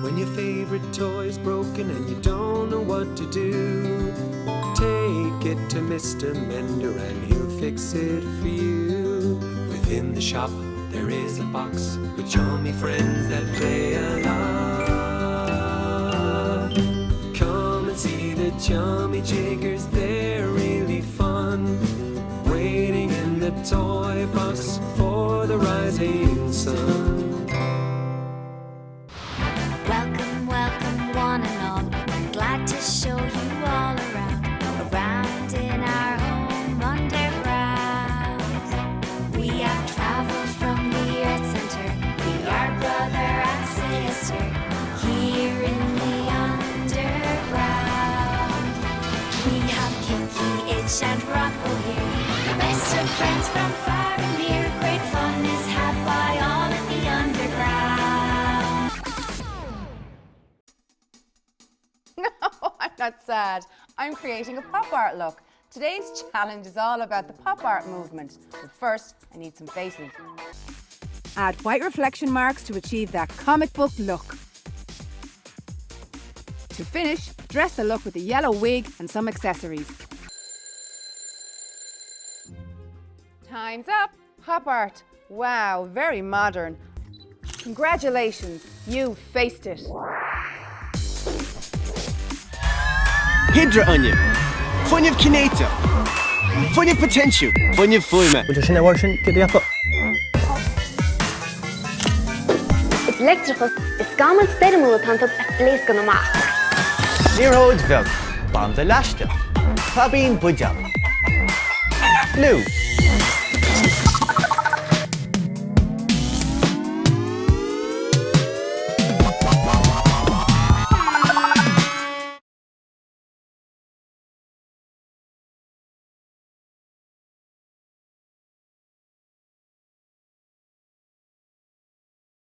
When your favorite toy's broken and you don't know what to do, take it to Mr. Mender and he'll fix it for you. Within the shop there is a box with chummy friends that play a lot. Come and see the chummy jiggers, they're really fun. Waiting in the toy box for the rising sun. Welcome, welcome, one and all. Glad to show you all around in our home underground. We have traveled from the Earth Center. We are brother and sister here in the underground. We have Kinky, Itch, and Rocco here. Best of friends from far and near. Great fun is had by all in the underground. No, I'm not sad. I'm creating a pop art look. Today's challenge is all about the pop art movement. But first, I need some faces. Add white reflection marks to achieve that comic book look. To finish, dress the look with a yellow wig and some accessories. Time's up. Pop art. Wow, very modern. Congratulations, you faced it. Hydra onion. Funny Kineta. Funny potential. Funny Fulma. Is electrical is gaman stermul tant op lees gan ma. Near Hood Veld. Band the Lashta. Fíbín Media. Blue.